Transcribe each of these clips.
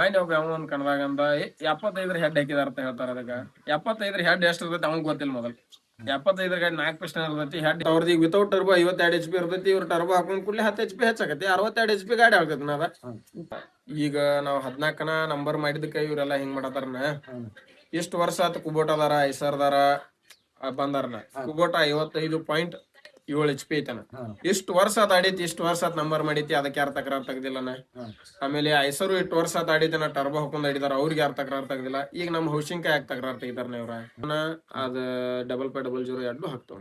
Mind ಒಬ್ಬ ಯಾವ ಒಂದ್ ಕಣದಾಗಂದ 75 ಹೆಡ್ ಹಾಕಿದಾರ ಅಂತ ಹೇಳ್ತಾರ. ಅದಕ್ಕ 75 ಹೆಡ್ ಎಷ್ಟು ಇರ್ತೈತಿ ಅವ್ನ್ ಗೊತ್ತಿಲ್ಲ. ಮೊದಲ್ 75 ಗಾಡಿ 4 ಪಿಸ್ಟನ್ ಇರ್ತೈತಿ. ಹೆಡ್ ಅವ್ರದ್ದು ಈಗ ವಿತೌಟ್ ಟರ್ಬೋ 52 HP ಇರ್ತೈತಿ. ಇವ್ರ ಟರ್ಬೋ ಹಾಕೊಂಡ್ ಕೂಡಲೇ 10 HP ಹೆಚ್ಚಾಕತಿ. 62 HP ಗಾಡಿ ಆಗ್ತೈತಿ ನಾದ. ಈಗ ನಾವ್ 14ನ ನಂಬರ್ ಮಾಡಿದಕ್ಕೆ ಇವ್ರೆಲ್ಲಾ ಹಿಂಗ್ ಮಾಡತಾರನ. ಇಷ್ಟು ವರ್ಷ ಆತ ಕುಬೋಟದಾರ ಐಸರ್ದಾರ ಬಂದಾರನ. ಕುಬೋಟ 55.7 HP ಐತನ. ಇಷ್ಟು ವರ್ಷ ಆತ ಆಡೈತಿ, ಇಷ್ಟು ವರ್ಷ ಆತ ನಂಬರ್ ಮಾಡೈತಿ, ಅದಕ್ಕೆ ಯಾರು ತಕರಾರ್ ತೆಗ್ದಿಲ್ಲನ. ಆಮೇಲೆ ಐಸರು ಇಷ್ಟು ವರ್ಷ ಆತ ಆಡೈತನ, ಟರ್ಬೋ ಹಾಕೊಂಡ್ ಆಡಿದಾರ, ಅವ್ರಿಗೆ ಯಾರು ತಕರಾರ್ ತೆಗ್ದಿಲ್ಲ. ಈಗ ನಮ್ ಹೌಸಿಂಗ್ ಯಾಕೆ ತಕರಾರ್ ತೆಗಿತಾರ ಇವ್ರ ಅದ 5500 ಹಾಕ್ತಾವ.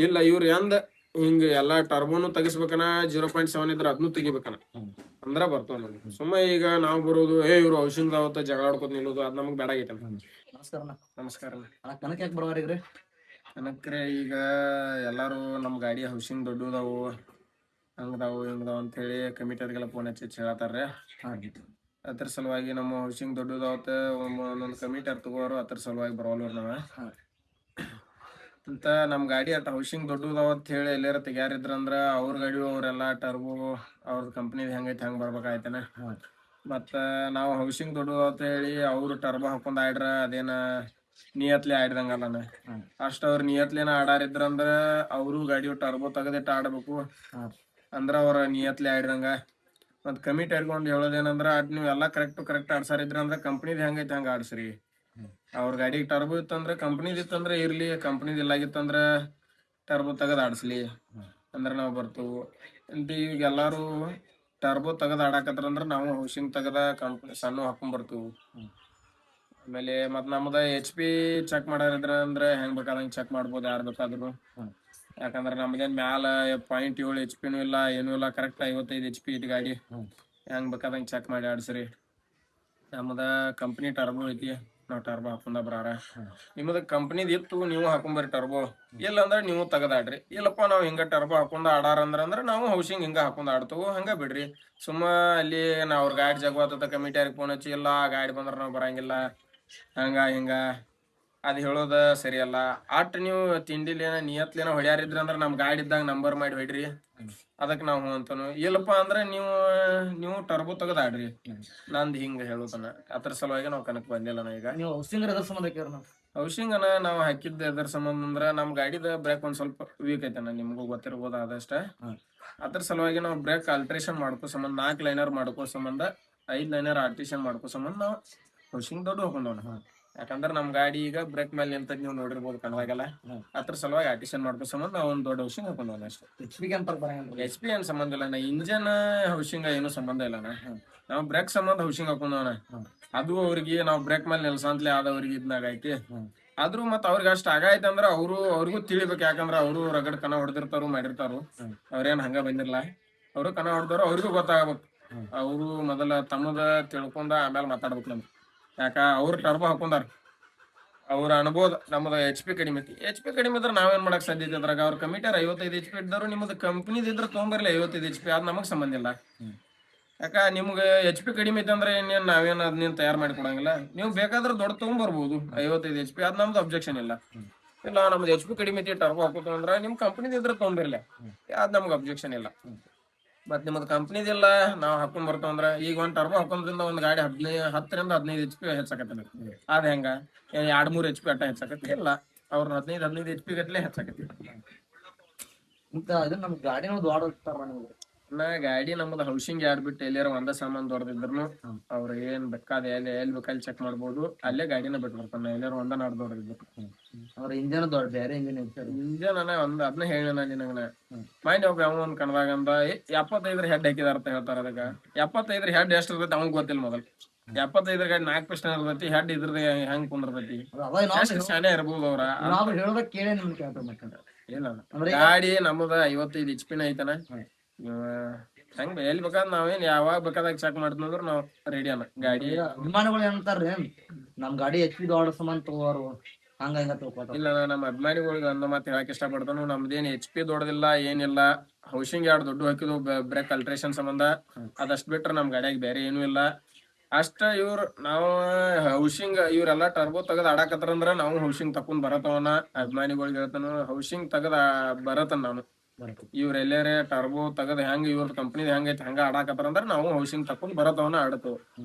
ಇಲ್ಲ ಇವ್ರ ಎಂದ ಹಿಂಗ ಎಲ್ಲಾ ಟರ್ಬೋನು ತೆಗಿಸ್ಬೇಕನ, 0.7 ಇದ್ರ ಅದನ್ನು ತೆಗಿಬೇಕನ ಅಂದ್ರ ಬರ್ತಾವ ನಮ್ಗೆ. ಸುಮ್ಮ ಈಗ ನಾವ್ ಬರೋದು ಇವ್ರು ಹೌಸಿಂಗ್ ಅವತ್ತ ಜಗಳ ಆಡ್ಕೊತ ನಿಲ್ಲೋದು ಅದ್ ನಮಗ್ ಬೇಡ ಆಗೈತೆ. ನಮಸ್ಕಾರ. ನಮಸ್ಕಾರ. ಕನಕ ಯಾಕೆ ಬರವಾರಿಗ್ರಿ? ಕನಕ್ರೆ ಈಗ ಎಲ್ಲಾರು ನಮ್ ಗಾಡಿ ಹೌಸಿಂಗ್ ದೊಡ್ಡದಾವು ಹಂಗದಾವು ಹಿಂಗದಾವ್ ಅಂತ ಹೇಳಿ ಕಮಿಟಿಯವ್ರಿಗೆಲ್ಲ ಫೋನ್ ಹಚ್ಚಿ ಹೇಳತ್ತಾರ್ರಿ. ಅದ್ರ ಸಲುವಾಗಿ ನಮ್ಮ ಹೌಸಿಂಗ್ ದೊಡ್ಡದಾವತ್ತ ಒಂದೊಂದು ಕಮಿಟಿಯವ್ರು ತಗೋರು, ಅದ್ರ ಸಲುವಾಗಿ ಬರೋಲ್ವ್ರಿ ನಾವ ಅಂತ. ನಮ್ ಗಾಡಿ ಅಟ್ ಹೌಸಿಂಗ್ ದೊಡ್ಡದಾವತ್ ಹೇಳಿ ಎಲ್ಲಾರ ತೆಗ್ಯಾರಿದ್ರಂದ್ರ ಅವ್ರ ಗಾಡಿ ಅವ್ರೆಲ್ಲಾ ಟರ್ಬೋ ಅವ್ರದ್ ಕಂಪ್ನಿದ್ ಹೆಂಗೈತಿ ಹಂಗ್ ಬರ್ಬೇಕಾಯ್ತನ. ಮತ್ತ ನಾವು ಹೌಸಿಂಗ್ ದೊಡ್ಡದಾವತ್ ಹೇಳಿ ಅವ್ರು ಟರ್ಬೋ ಹಾಕೊಂಡ್ ಆಡ್ರ ಅದೇನ ನಿಯತ್ಲಿ ಆಡ್ದಂಗಲ್ಲನ. ಅಷ್ಟ ಅವ್ರ ನಿಯತ್ಲಿನ ಆಡಾರಿದ್ರಂದ್ರ ಅವರು ಗಾಡಿ ಟರ್ಬೋ ತೆಗದಿಟ್ಟು ಆಡ್ಬೇಕು ಅಂದ್ರ ಅವ್ರ ನಿಯತ್ಲಿ ಆಡ್ದಂಗ. ಮತ್ ಕಮಿಟಿ ಆಡ್ಕೊಂಡ್ ಹೇಳೋದೇನಂದ್ರ ಅದ್ ನೀವ್ ಎಲ್ಲಾ ಕರೆಕ್ಟ್ ಆಡ್ಸಾರಿದ್ರ ಅಂದ್ರ ಕಂಪ್ನಿದ್ ಹೆಂಗೈತಿ ಹಂಗ ಆಡ್ಸ್ರಿ. ಅವ್ರ ಗಾಡಿಗೆ ಟರ್ಬೋ ಇತ್ತಂದ್ರ ಕಂಪ್ನಿದ್ ಇತ್ತಂದ್ರ ಇರ್ಲಿ, ಕಂಪ್ನಿದ್ ಇಲ್ಲಾಗಿತ್ತಂದ್ರ ಟರ್ಬೋ ತೆಗದ್ ಆಡ್ಸ್ಲಿ ಅಂದ್ರ ನಾವ್ ಬರ್ತೇವು. ಈಗ ಎಲ್ಲಾರು ಟರ್ಬೋ ತೆಗದ್ ಆಡಾಕತ್ರಂದ್ರ ನಾವು ಹೌಸಿಂಗ್ ತೆಗದ ಕಂಪ್ನಿ ಸಣ್ಣ ಹಾಕೊಂಡ್ ಬರ್ತೇವು. ಆಮೇಲೆ ಮತ್ ನಮ್ದ HP ಚೆಕ್ ಮಾಡಾರಿದ್ರ ಅಂದ್ರೆ ಹೆಂಗ್ ಬೇಕಾದಂಗ ಚೆಕ್ ಮಾಡ್ಬೋದು ಯಾರು ಬೇಕಾದ್ರು. ಯಾಕಂದ್ರ ನಮ್ದೇನ್ ಮ್ಯಾಲ 0.7 HP ಇಲ್ಲ ಏನೂ ಇಲ್ಲ, ಕರೆಕ್ಟ್ 55 HP ಐತಿ ಗಾಡಿ. ಹೆಂಗ್ ಬೇಕಾದಂಗ ಚೆಕ್ ಮಾಡಿ ಆಡ್ಸ್ರಿ. ನಮ್ದ ಕಂಪ್ನಿ ಟರ್ಬೋ ಐತಿ, ನಾವ್ ಟರ್ಬೋ ಹಾಕೊಂಡ ಬರಾರ. ನಿಮ್ದ ಕಂಪ್ನಿದ್ ಇತ್ತು ನೀವು ಹಾಕೊಂಬರ್ರಿ ಟರ್ಬೋ, ಇಲ್ಲ ಅಂದ್ರ ನೀವು ತೆಗದಾಡ್ರಿ. ಇಲ್ಲಪ್ಪ ನಾವ್ ಹಿಂಗ ಟರ್ಬೋ ಹಾಕೊಂಡ್ ಆಡಾರ ಅಂದ್ರ ನಾವು ಹೌಸಿಂಗ್ ಹಿಂಗ ಹಾಕೊಂಡ್ ಆಡ್ತೇವು, ಹಂಗ ಬಿಡ್ರಿ. ಸುಮ್ಮ ಅಲ್ಲಿ ನಾವ್ ಅವ್ರ ಗಾಡಿ ಜಗವಾತ ಕಮಿಟಿಯವ್ರಿಗೆ ಫೋನ್ ಹಚ್ಚಿ ಇಲ್ಲ ಗಾಡಿ ಬಂದ್ರ ನಾವ್ ಬರಂಗಿಲ್ಲ ಹಂಗ ಹಿಂಗ ಅದ್ ಹೇಳೋದ ಸರಿಯಲ್ಲ. ಆಟ್ ನೀವು ತಿಂಡಿಲೇನ ನಿಯತ್ಲೇನ ಹೊಡ್ಯಾರಿದ್ರ ಅಂದ್ರ ನಮ್ ಗಾಡಿ ಇದ್ದಾಗ ನಂಬರ್ ಮಾಡಿ ಹೊಡ್ರಿ, ಅದಕ್ ನಾವ್ ಅಂತನು. ಇಲ್ಲಪ್ಪಾ ಅಂದ್ರ ನೀವು ಟರ್ಬೋ ತೆಗದಾಡ್ರಿ ನಂದ್ ಹಿಂಗ ಹೇಳುದನ. ಅದ್ರ ಸಲುವಾಗಿ ನಾವ್ ಕನಕ್ ಬಂದಿಲ್ಲ. ಈಗ ನೀವು ಹೌಸಿಂಗ್ ಎದ್ರ ಸಂಬಂಧ ಹೌಸಿಂಗ್ ನಾವ್ ಹಾಕಿದ್ದ ಎದ್ರ ಸಂಬಂಧ ಅಂದ್ರ ನಮ್ ಗಾಡಿದ ಬ್ರೇಕ್ ಒಂದ್ ಸ್ವಲ್ಪ ವೀಕ್ ಐತನ, ನಿಮ್ಗೂ ಗೊತ್ತಿರ್ಬೋದ ಅದಷ್ಟ. ಅದ್ರ ಸಲುವಾಗಿ ನಾವ್ ಬ್ರೇಕ್ ಅಲ್ಟ್ರೇಷನ್ ಮಾಡ್ಕೋ ಸಂಬಂಧ 4 ಲೈನರ್ ಮಾಡ್ಕೋ ಸಂಬಂಧ 5 ಲೈನರ್ ಆಲ್ಟ್ರೇಷನ್ ಮಾಡ್ಕೋ ಸಂಬಂಧ ನಾವ್ ಹೌಸಿಂಗ್ ದೊಡ್ಡ ಹಾಕೊಂಡವನ. ಯಾಕಂದ್ರ ನಮ್ ಗಾಡಿ ಈಗ ಬ್ರೇಕ್ ಮೇಲೆ ನಿಂತದ್ ನೀವು ನೋಡಿರ್ಬೋದು ಕಣವಾಗೆಲ್ಲ. ಅದ್ರ ಸಲುವಾಗಿ ಆರ್ಟಿಷನ್ ಮಾಡ್ಕೋ ಸಂಬಂಧ ನಾವ್ ಒಂದ್ ದೊಡ್ಡ ಹೌಸಿಂಗ್ ಹಾಕೊಂಡವನ ಅಷ್ಟೇ. HP ಏನ್ ಸಂಬಂಧ ಇಲ್ಲ. ಇಂಜನ್ ಹೌಸಿಂಗ್ ಏನು ಸಂಬಂಧ ಇಲ್ಲ. ನಾವ್ ಬ್ರೇಕ್ ಸಂಬಂಧ ಹೌಸಿಂಗ್ ಹಾಕೊಂಡವನ. ಅದು ಅವ್ರಿಗೆ ನಾವ್ ಬ್ರೇಕ್ ಮೇಲೆ ನಿಲ್ಸಂತ್ಲೆ ಆದವ್ರಿಗೆ ಇದ್ನಾಗ ಐತಿ. ಆದ್ರೂ ಮತ್ ಅವ್ರಿಗೆ ಅಷ್ಟ್ ಆಗೈತೆ ಅಂದ್ರ ಅವ್ರಿಗೂ ತಿಳಿಬೇಕು. ಯಾಕಂದ್ರ ಅವ್ರು ರಗಡ್ ಕನ ಹೊಡೆದಿರ್ತಾರು ಮಾಡಿರ್ತಾರು. ಅವ್ರೇನ್ ಹಂಗ ಬಂದಿರ್ಲ, ಅವ್ರು ಕನ ಹೊಡೆದವ್ರು ಅವ್ರಿಗೂ ಗೊತ್ತಾಗ್ಬೇಕು. ಅವ್ರು ಮೊದಲ ತಮ್ಮದ ತಿಳ್ಕೊಂಡ ಆಮೇಲೆ ಮಾತಾಡ್ಬೇಕು ನಮ್ಗೆ. ಯಾಕ ಅವ್ರು ಟರ್ಬೋ ಹಾಕೊಂಡಾರ, ಅವ್ರ ಅನ್ಬೋದು ನಮ್ದು HP ಕಡಿಮೆ ಐತಿ. HP ಕಡಿಮೆ ಇದ್ರೆ ನಾವೇನ್ ಮಾಡಕ್ ಸಾಧ್ಯತೆ ಅದ್ರಾಗ. ಅವ್ರ ಕಮಿಟಿಯರ್ 55 HP ಇದ್ದಾರು, ನಿಮ್ದು ಕಂಪ್ನಿದ್ ಇದ್ರ ತೊಗೊಂಬರ್ಲಿ 55 HP, ಅದ್ ನಮಗ್ ಸಂಬಂಧ ಇಲ್ಲ. ಯಾಕ ನಿಮ್ಗೆ HP ಕಡಿಮೆ ಐತಿ ಅಂದ್ರೆ ಇನ್ನೇನ್ ನಾವೇನ್ ಅದ್ನೇನ್ ತಯಾರು ಮಾಡಿ ಕೊಡಂಗಿಲ್ಲ. ನೀವು ಬೇಕಾದ್ರೆ ದೊಡ್ಡ ತಗೊಂಡ್ಬರ್ಬೋದು 55 HP, ಅದ್ ನಮ್ದು ಅಬ್ಜೆಕ್ಷನ್ ಇಲ್ಲ. ಇಲ್ಲ ನಮ್ದು HP ಕಡಿಮೆ ಐತಿ ಟರ್ಬೋ ಹಾಕೋತ ಅಂದ್ರ ನಿಮ್ ಕಂಪ್ನಿದ್ ಇದ್ರ ತೊಗೊಂಬರ್ಲಿ, ಅದ್ ನಮ್ಗೆ ಅಬ್ಜೆಕ್ಷನ್ ಇಲ್ಲ. ಮತ್ ನಿಮ್ಮದ್ ಕಂಪ್ನಿದಿಲ್ಲ ನಾವ್ ಹಾಕೊಂಡ್ ಬರ್ತಾವಂದ್ರ ಈಗ ಒಂದ್ ಟರ್ಬೋ ಹಾಕೋದ್ರಿಂದ ಒಂದ್ ಗಾಡಿ 10ರಿಂದ 15 HP ಹೆಚ್ಚಾಕತ್ತ. ಅದ್ ಹೆಂಗ 2-3 HP ಅಟ್ಟ ಹೆಚ್ಚಾಕತಿ ಇಲ್ಲ, ಅವ್ರ 15 HP ಗಟ್ಲೆ ಹೆಚ್ಚಾಕತಿ. ನಮ್ ಗಾಡಿ ಗಾಡಿ ನಮ್ದು ಹೌಸಿಂಗ್ ಯಾರ್ ಬಿಟ್ಟು ಎಲ್ಲಿಯಾರ ಒಂದ ಸಾಮಾನ್ ದೊಡ್ದಿದ್ರು ಅವ್ರ ಏನ್ ಬೇಕಾದ ಎಲ್ಲಿ ಬೇಕಾದ್ರೆ ಚೆಕ್ ಮಾಡ್ಬೋದು. ಅಲ್ಲೇ ಗಾಡಿನ ಬಿಟ್ಟು ಬರ್ತಾನ ಎಲ್ಲಾರ ಒಂದ ನಾಡ್ದವ್ರಿದ್ರು. ಅವ್ರ ಇಂಜನ್ ದೊಡ್ಡ ಬೇರೆ ಇಂಜನ್ ಒಂದ್ ಅದನ್ನ ಹೇಳ ನಿನಗ ಮೈಂಡ್ ಒಬ್ಬ ಯಾವ ಒಂದ್ ಕಣದಾಗಂದ 75 ಹೆಡ್ ಹಾಕಿದಾರ ಅಂತ ಹೇಳ್ತಾರ. ಅದಕ್ಕ 75 ಹೆಡ್ ಎಷ್ಟು ಇರ್ತೈತಿ ಅವ್ನ್ ಗೊತ್ತಿಲ್ಲ. ಮೊದಲ್ 75 ಗಾಡಿ 4 ಪಿಸ್ಟನ್ ಇರ್ತೈತಿ, ಹೆಡ್ ಇದ್ರದ ಹೆಂಗ್ ಕುಂದಿರ್ತೈತಿ ಶಾನೆ ಇರ್ಬೋದು. ಅವ್ರ ಇಲ್ಲ ಗಾಡಿ ನಮ್ದ 55 HP ಐತನ. ಹೆಂಗ್ ಎಲ್ಲಿ ಬೇಕಾದ್ ನಾವೇನ್ ಯಾವಾಗ ಬೇಕಾದಾಗ ಚೆಕ್ ಮಾಡ್ತಂದ್ರ ನಾವ್ ರೆಡಿ ಅನ್ನ. ಗಾಡಿ ಅಭಿಮಾನಿಗಳು ಏನಂತಾರ್ರಿ ನಮ್ ಗಾಡಿ HP ದೊಡ್ಡ ಸಂಬಂಧ ತಗೋರು ಹಂಗ ಇಲ್ಲ. ನಮ್ಮ ಅಭಿಮಾನಿಗಳಿಗೆ ಒಂದ್ ಮಾತು ಹೇಳಕ್ ಇಷ್ಟ ಪಡ್ತಾನು, ನಮ್ದೇನ್ HP ದೊಡ್ಡದಿಲ್ಲ ಏನಿಲ್ಲ. ಹೌಸಿಂಗ್ ಯಾರು ದೊಡ್ಡ ಹಾಕಿದ್ವು ಬ್ರೇಕ್ ಅಲ್ಟ್ರೇಷನ್ ಸಂಬಂಧ, ಅದಷ್ಟ್ ಬಿಟ್ರೆ ನಮ್ ಗಾಡಿಯಾಗ ಬೇರೆ ಏನೂ ಇಲ್ಲ. ಅಷ್ಟ ಇವ್ರು ನಾವು ಹೌಸಿಂಗ್ ಇವ್ರೆಲ್ಲಾ ಟರ್ಬೋ ತೆಗದ್ ಆಡಾಕತ್ತಾರಂದ್ರ ನಾವು ಹೌಸಿಂಗ್ ತಕೊಂಡ್ ಬರತವನ. ಅಭಿಮಾನಿಗಳಿಗೆ ಹೇಳ್ತಾನು ಹೌಸಿಂಗ್ ತೆಗದ ಬರತನ್ ನಾನು. ಇವ್ರ ಎಲ್ಲಾರೆ ಟರ್ಬೋ ತೆಗದ್ ಹೆಂಗ್ ಇವ್ರ ಕಂಪ್ನಿದ್ ಹೆಂಗೈತಿ ಹಂಗ ಆಡಾಕತ್ತಾರ ಅಂದ್ರ ನಾವು ಹೌಸಿಂಗ್ ತಕೊಂಡ್ ಬರತವನ ಆಡ್ತೇವ್.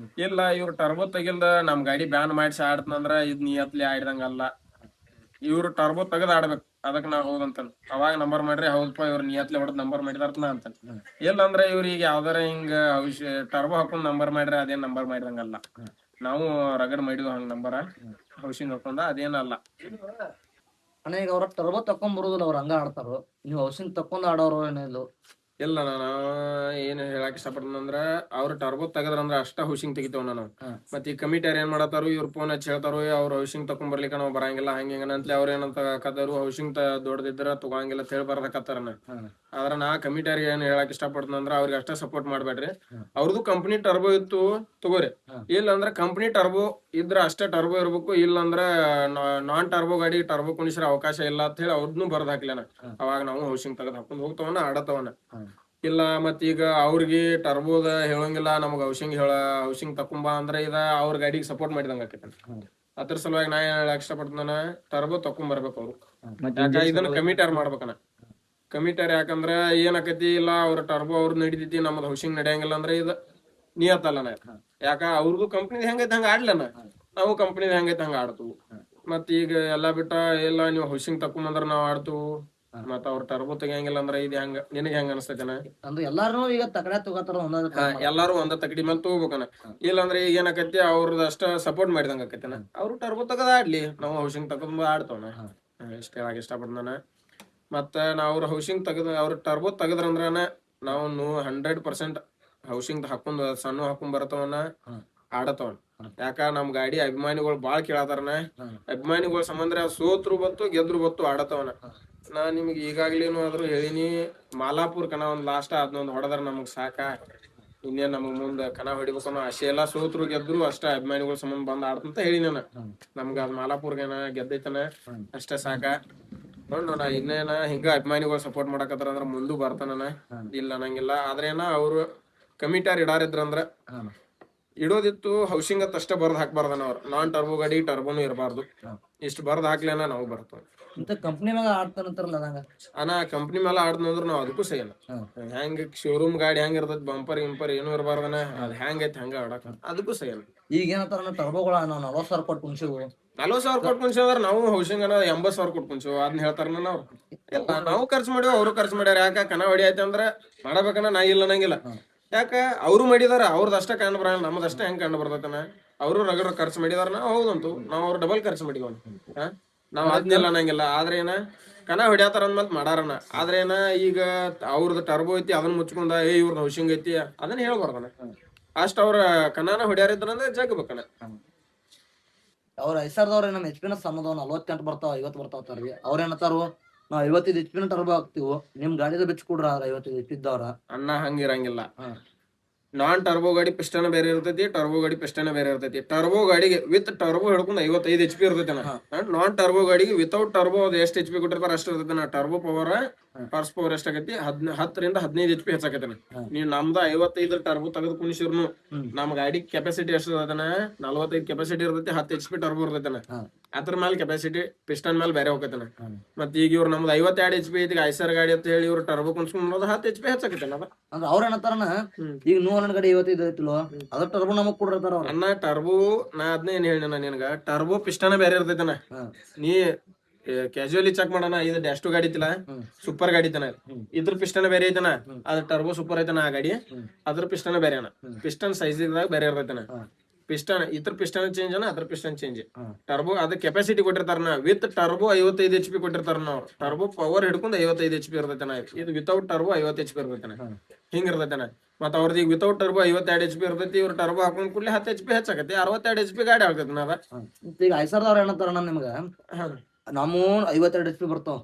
ಇಲ್ಲ ಇವ್ರ ಟರ್ಬೋ ತೆಗಿಲ್ದ ನಮ್ ಗಾಡಿ ಬ್ಯಾನ್ ಮಾಡಿಸಿ ಆಡ್ತಂದ್ರ ಇದ್ ನಿಯತ್ಲಿ ಆಡಿದಂಗಲ್ಲ. ಇವ್ರು ಟರ್ಬೋ ತೆಗದ್ ಆಡ್ಬೇಕು, ಅದಕ್ ನಾ ಹೌದಂತಾನ. ಅವಾಗ ನಂಬರ್ ಮಾಡ್ರಿ, ಹೌದಪ್ಪ ಇವ್ರ ನಿಯತ್ಲಿ ಹೊಡೆದ್ ನಂಬರ್ ಮಾಡಿದಾರ ಅಂತಾನ. ಇಲ್ಲ ಅಂದ್ರೆ ಇವ್ರಿಗೆ ಯಾವ್ದಾರ ಹಿಂಗ ಟರ್ಬೋ ಹಾಕೊಂಡ್ ನಂಬರ್ ಮಾಡ್ರಿ ಅದೇನ್ ನಂಬರ್ ಮಾಡಿದಂಗಲ್ಲ. ನಾವು ರಗಡ್ ಮಾಡಿದ್ವು ಹಂಗ ನಂಬರ ಹೌಸಿಂಗ್ ಹಾಕೊಂಡ ಅದೇನಲ್ಲ. ಅಣ್ಣ ಈಗ ಅವ್ರ ಟರ್ಬೋ ತಕೊಂಡ್ ಬರುದಿಲ್ಲ, ಅವ್ರ ಹಂಗ ಆಡ್ತಾರೋ, ನೀವು ಹೌಸಿಂಗ್ ತಕೊಂಡ್ ಆಡೋರು ಏನಿಲ್ಲ? ಇಲ್ಲ ನಾನು ಏನ್ ಹೇಳಕ್ ಇಷ್ಟಪಡ್ತಂದ್ರ ಅವ್ರ ಟರ್ಬೋ ತೆಗದ್ರಂದ್ರ ಅಷ್ಟ ಹೌಸಿಂಗ್ ತೆಗಿತೇವ್ ನಾವು. ಮತ್ ಈ ಕಮಿಟಿಯರ್ ಏನ್ ಮಾಡತಾರು, ಇವ್ರ ಫೋನ್ ಹಚ್ಚಿ ಹೇಳ್ತಾರು ಅವ್ರ ಹೌಸಿಂಗ್ ತಕೊಂಡ್ ಬರ್ಲಿಕ್ಕ ನಾವ್ ಬರಂಗಿಲ್ಲ ಹಂಗ ಅಂತಲೇ ಅವ್ರ ಏನಂತ ಹಾಕತಾರು, ಹೌಸಿಂಗ್ ದೊಡ್ಡದಿದ್ರ ತಗೋಂಗಿಲ್ಲ ಅಂತ ಹೇಳಿ ಬರ್ದಕತ್ತಾರ. ಆದ್ರ ನಾ ಕಮಿಟಿಯರ್ ಏನ್ ಹೇಳಕ್ ಇಷ್ಟಪಡ್ತಂದ್ರ ಅವ್ರಿಗೆ ಅಷ್ಟ ಸಪೋರ್ಟ್ ಮಾಡ್ಬೇಡ್ರಿ. ಅವ್ರದ್ದು ಕಂಪ್ನಿ ಟರ್ಬೋ ಇತ್ತು ತಗೋರಿ, ಇಲ್ಲ ಅಂದ್ರ ಕಂಪ್ನಿ ಟರ್ಬೋ ಇದ್ರ ಅಷ್ಟೇ ಟರ್ಬೋ ಇರ್ಬೇಕು, ಇಲ್ಲ ಅಂದ್ರ ನಾನ್ ಟರ್ಬೋ ಗಾಡಿ ಟರ್ಬೋ ಕುಣಿಸ್ರ ಅವಕಾಶ ಇಲ್ಲ ಅಂತ ಹೇಳಿ ಅವ್ರದ್ದು ಬರ್ದ್ ಹಾಕ್ಲೇನ. ಅವಾಗ ನಾವು ಹೌಸಿಂಗ್ ತೆಗದ್ ಹಾಕೊಂಡ್ ಹೋಗ್ತವನ ಆಡತವನ. ಇಲ್ಲ ಮತ್ ಈಗ ಅವ್ರಿಗೆ ಟರ್ಬೋದ ಹೇಳಂಗಿಲ್ಲ, ನಮಗ್ ಹೌಸಿಂಗ್ ತಕೊಂಬ ಅಂದ್ರೆ ಇದ ಅವ್ರ ಗಾಡಿಗೆ ಸಪೋರ್ಟ್ ಮಾಡಿದಂಗ ಆಕೈತಿ. ಅದ್ರ ಸಲುವಾಗಿ ನಾ ಏನ್ ಹೇಳಕ್ ಇಷ್ಟಪಡ್ತಾನ, ಟರ್ಬೋ ತಕೊಂಡ್ ಬರ್ಬೇಕು ಅವ್ರು. ಯಾಕ ಇದನ್ನ ಕಮಿಟಿಯರ್ ಮಾಡ್ಬೇಕನ. ಕಮಿಟಿಯರ್ ಯಾಕಂದ್ರ ಏನಾಕೈತಿ, ಇಲ್ಲ ಅವ್ರ ಟರ್ಬೋ ಅವ್ರ ನಡಿತೈತಿ, ನಮ್ದು ಹೌಸಿಂಗ್ ನಡೆಯಂಗಿಲ್ಲ ಅಂದ್ರೆ ಇದು ನಿಯತ್ತಲ್ಲನ. ಯಾಕ ಅವ್ರದ್ದು ಕಂಪ್ನಿದ್ ಹೆಂಗೈತಿ ಹಂಗ ಆಡ್ಲನ, ನಾವು ಕಂಪ್ನಿದ್ ಹೆಂಗೈತಿ ಹಂಗ ಆಡ್ತು. ಮತ್ ಈಗ ಎಲ್ಲಾ ಬಿಟ್ಟ ಇಲ್ಲ ನೀವು ಹೌಸಿಂಗ್ ತಕೊಂಬಂದ್ರ ನಾವ್ ಆಡ್ತು, ಮತ್ತ ಅವ್ರ ಟರ್ಬೋ ತೆಗಿಯಂಗಿಲ್ಲ ಅಂದ್ರ ಇದು ಹೆಂಗ ನಿನಗೆ ಹೆಂಗ ಅನಸ್ತೈತನ? ಅಂದ್ರೆ ಎಲ್ಲಾರು ಈಗ ತಕಡೆ ತಗೋತಾರ, ಎಲ್ಲಾರು ಒಂದ ತಕಡಿ ಮೇಲೆ ತಗೋಬೇಕನ. ಇಲ್ಲಾಂದ್ರೆ ಈಗ ಏನಕೈತಿ ಅವ್ರದ್ದು ಅಷ್ಟ ಸಪೋರ್ಟ್ ಮಾಡಿದಂಗ ಆಕೈತನ. ಅವ್ರು ಟರ್ಬೋ ತಗದ ಆಡ್ಲಿ, ನಾವು ಹೌಸಿಂಗ್ ತಗೊಂಡ್ ಆಡ್ತವನ. ಇಷ್ಟ ಹೇಳಕ್ ಇಷ್ಟಪಡ್ತಾನ. ಮತ್ತ ನಾವ್ ಅವ್ರ ಹೌಸಿಂಗ್ ಅವ್ರ ಟರ್ಬೋ ತೆಗದ್ರಂದ್ರನ ನಾವು 100% ಹೌಸಿಂಗ್ ಹಾಕೊಂಡ್ ಸಣ್ಣ ಹಾಕೊಂಡ್ ಬರತವನ ಆಡತವನ್. ಯಾಕ ನಮ್ ಗಾಡಿ ಅಭಿಮಾನಿಗಳು ಬಾಳ್ ಕೇಳತಾರನ. ಅಭಿಮಾನಿಗಳ ಸಂಬಂಧ ಸೋತ್ರು ಬತ್ತು ಗೆದ್ರು ಬತ್ತು ಆಡತವನ. ನಾ ನಿಮ್ಗೆ ಈಗಾಗ್ಲೇನು ಆದ್ರೂ ಹೇಳಿನಿ, ಮಾಲಾಪುರ್ ಕನ ಒಂದ್ ಲಾಸ್ಟ್ ಅದನ್ನೊಂದ್ ಹೊಡೆದ್ರ ನಮಗ್ ಸಾಕ, ಇನ್ನೇನ್ ನಮಗ್ ಮುಂದ್ ಕನ ಹೊಡಿಬೇಕನ್ನೋ ಆಸೆ ಎಲ್ಲ. ಸೋತ್ರು ಗೆದ್ರು ಅಷ್ಟ ಅಭಿಮಾನಿಗಳ ಸಂಬಂಧ ಬಂದ್ ಆಡ್ತಂತ ಹೇಳಿ ನಾನು. ನಮ್ಗ ಅದ್ ಮಾಲಾಪುರ್ಗೇನ ಗೆದ್ದೈತನ ಅಷ್ಟೇ ಸಾಕ. ನೋಡ್ ಇನ್ನೇನ ಹಿಂಗ ಅಭಿಮಾನಿಗಳು ಸಪೋರ್ಟ್ ಮಾಡಕತ್ತಾರ ಅಂದ್ರ ಮುಂದು ಬರ್ತಾನ, ಇಲ್ಲ ಅನ್ನಂಗಿಲ್ಲ. ಆದ್ರೇನ ಅವ್ರು ಕಮಿಟಿಯರ್ ಇಡಾರಿದ್ರಂದ್ರ ಇಡೋದಿತ್ತು ಹೌಸಿಂಗ್ ಅತ್ ಅಷ್ಟೇ ಬರ್ದ್ ಹಾಕ್ಬಾರ್ದನ. ಅವ್ರು ನಾನ್ ಟರ್ಬೋ ಗಾಡಿ ಟರ್ಬೋನು ಇರಬಾರ್ದು, ಇಷ್ಟು ಬರ್ದ್ ಹಾಕ್ಲೇನ ನಾವು ಬರ್ತೇವೆ. ಕಂಪ್ನಿ ಮ್ಯಾಗ ಆಡ್ತಾನಂತಾರಲ್ಲ ಕಂಪ್ನಿ ಮೇಲೆ ಆಡ್ದಂದ್ರ ನಾವ್ ಅದಕ್ಕೂ ಸೈಯಲ್ಲ. ಹೆಂಗ ಶೋರೂಮ್ ಗಾಡಿ ಹೆಂಗ್ ಇರ್ತೈತಿ, ಬಂಪರ್ ಗಿಂಪರ್ ಏನು ಇರಬಾರ್ದನ, ಅದ್ ಹೆಂಗೈತಿ ಹಂಗ ಆಡಕ್ ಅದಕ್ಕೂ ಸೈಯಲ್ಲ. ಈಗ ಏನಂತಾರ ಟರ್ಬೋಗಳ ನಾವು 40,000 ಕೊಟ್ಟು ಕುಣ್ಸಿವು, 40,000 ಕೊಟ್ಟು ಕುಣ್ಸಿವ್ ಅಂದ್ರೆ ನಾವು ಹೌಸಿಂಗ್ 80,000 ಕೊಟ್ಟು ಕುಣ್ಸಿವ್ ಅದನ್ನ ಹೇಳ್ತಾರ. ನಾವು ಖರ್ಚು ಮಾಡಿವ್, ಅವರು ಖರ್ಚು ಮಾಡ್ಯಾರ. ಯಾಕ ಕನ ಹೊಡಿ ಆಯ್ತು ಅಂದ್ರ ಮಾಡಬೇಕನ, ನಾ ಇಲ್ಲ ಅನ್ನಂಗಿಲ್ಲ. ಯಾಕ ಅವ್ರು ಮಾಡಿದಾರ, ಅವ್ರದ್ದು ಅಷ್ಟೇ ಕಂಡು ಬರಲ್ಲ, ನಮ್ದು ಅಷ್ಟೇ ಹೆಂಗ್ ಕಂಡು ಬರ್ತೈತನ. ಅವರು ರಗಡ ಖರ್ಚು ಮಾಡಿದಾರ, ನಾವು ಹೌದಂತು ನಾವ್ ಅವ್ರ ಡಬಲ್ ಖರ್ಚು ಮಾಡಿದ್ವಿ. ನಾವ್ ಅದನ್ನೆಲ್ಲ ಅನ್ನಂಗಿಲ್ಲ. ಆದ್ರೆ ಏನ ಕನ ಹೊಡ್ಯಾತಾರ ಅಂದ್ಮತ್ ಮಾಡಾರನ. ಆದ್ರೆ ಏನ ಈಗ ಅವ್ರದ್ದು ಟರ್ಬೋ ಐತಿ ಅದನ್ನ ಮುಚ್ಕೊಂಡ ಇವ್ರದ್ದು ಹೌಸಿಂಗ್ ಐತಿ ಅದನ್ನ ಹೇಳ್ಬಾರ್ದನ. ಅಷ್ಟ ಅವ್ರ ಕನಾನ ಹೊಡ್ಯಾರಿದ್ರಂದ್ರೆ ಜಗ್ಬೇಕನ. ಅವ್ರ ಐಸರ್ದವ್ರ ನಮ್ HP ನ ಸಣ್ಣದವ 48 ಬರ್ತಾವ 50 ಬರ್ತಾವ್ರಿ. ಅವ್ರ ಏನಂತಾರು, ನಾವ್ 55 HP ನ ಟರ್ಬೋ ಹಾಕ್ತಿವು, ನಿಮ್ ಗಾಡಿದ ಬಿಚ್ಚ ಕೊಡ್ರ 55 HP ಇದ್ದವ್ರ ಅನ್ನ. ಹಂಗಿರಂಗಿಲ್ಲ. ನಾನ್ ಟರ್ಬೋ ಗಾಡಿ ಪಿಸ್ಟನ್ ಬೇರೆ ಇರ್ತೈತಿ, ಟರ್ಬೋ ಗಾಡಿ ಪಿಸ್ಟನ್ ಬೇರೆ ಇರ್ತೈತಿ. ಟರ್ಬೋ ಗಾಡಿಗೆ ವಿತ್ ಟರ್ಬೋ ಹಿಡ್ಕೊಂಡು 55 HP ಇರ್ತೈತಿ. ನಾನ್ ಟರ್ಬೋ ಗಾಡಿಗೆ ವಿತೌಟ್ ಟರ್ಬೋ ಅದು ಎಷ್ಟು HP ಕೊಟ್ಟಿರ್ತಾರ ಅಷ್ಟು ಇರ್ತೈತಿ. ಟರ್ಬೋ ಪವರ್ ಹಾರ್ಸ್ ಪವರ್ ಎಷ್ಟಾಗೈತಿ, 10ರಿಂದ 15 HP ಹೆಚ್ಚಾಕೈತಿ. ನೀವ್ ನಮ್ದು 55 ಟರ್ಬೋ ತೆಗೆದು ಕುಣಿಸಿರ್ನು ನಮ್ ಗಾಡಿ ಕೆಪಾಸಿಟಿ ಎಷ್ಟು ಇರ್ತೈತನ, 45 ಕೆಪಾಸಿಟಿ ಇರ್ತೈತಿ, 10 HP ಟರ್ಬೋ ಇರ್ತೈತನ. ಅದ್ರ ಮೇಲೆ ಕೆಪಾಸಿಟಿ ಪಿಸ್ಟನ್ ಮೇಲೆ ಬೇರೆ ಹೋಗೈತನ. ಮತ್ ಈಗ ಇವ್ರು ನಮ್ದು 52 HP ಐತಿ ಐಸರ್ ಗಾಡಿ ಅಂತ ಹೇಳಿ ಇವ್ರು ಟರ್ಬೋ ಕುಣಿಸ್ಕೊಂಡು 10 HP ಹೆಚ್ಚಾಕೈತನ. ಅಂದ್ರೆ ಅವ್ರ ಏನಂತಾರನ, ಈಗ 100 ಗಾಡಿ 55 ಐತಿಲೋ ಅದ್ರ ಟರ್ಬೋ ನಮಗ್ ಕೊಡಿರ್ತಾರ ಅವ್ರ. ಅನ್ನ ಟರ್ಬೋ ನಾ ಅದನ್ನ ಏನ್ ಹೇಳಿ ನಿನಗ, ಟರ್ಬೋ ಪಿಸ್ಟನ್ ಬೇರೆ ಇರ್ತೈತನ. ನೀ ಕ್ಯಾಶುಯಲಿ ಚೆಕ್ ಮಾಡೋಣ, ಇದು ಡ್ಯಾಸ್ಟು ಗಾಡಿ ಐತಿಲ್ಲ, ಸೂಪರ್ ಗಾಡಿ ಐತನ, ಇದ್ರ ಪಿಸ್ಟನ್ ಬೇರೆ ಐತನ. ಅದ್ರ ಟರ್ಬೋ ಸೂಪರ್ ಐತನ ಆ ಗಾಡಿ, ಅದ್ರ ಪಿಸ್ಟನ್ ಬೇರೆ ಅನ. ಪಿಸ್ಟನ್ ಸೈಜ್ ಬೇರೆ ಇರ್ತೈತನ. ಪಿಸ್ಟನ್ ಇದ್ರ ಪಿಸ್ಟನ್ ಚೇಂಜ್ ಅನ, ಅದ್ರ ಪಿಸ್ಟನ್ ಚೇಂಜ್. ಟರ್ಬೋ ಅದ್ರ ಕೆಪಾಸಿಟಿ ಕೊಟ್ಟಿರ್ತಾರ, ವಿತ್ ಟರ್ಬೋ 55 HP ಕೊಟ್ಟಿರ್ತಾರ. ನಾವು ಟರ್ಬೋ ಪವರ್ ಹಿಡ್ಕೊಂಡು 55 HP ಇರ್ತೈತನ. ಇದು ವಿತೌಟ್ ಟರ್ಬೋ 50 HP ಇರ್ತೈತನ. ಹಿಂಗ ಇರ್ತೈತನ. ಮತ್ತ ಅವ್ರದ್ದು ಈಗ ವಿತೌಟ್ ಟರ್ಬೋ 52 HP ಇರ್ತೈತಿ. ಇವ್ರ ಟರ್ಬೋ ಹಾಕೊಂಡ್ ಕೂಡಲೇ 10 HP ಹೆಚ್ಚಾಗತ್ತೆ, 62 HP ಗಾಡಿ ಆಗ್ತೈತಿ. ಅದ ಈಗ ಐಸರ್ದವ್ರ ಏನಂತಾರ ನಿಮ್ಗ, ನಮ್ಮ 52 HP ಬರ್ತಾವ,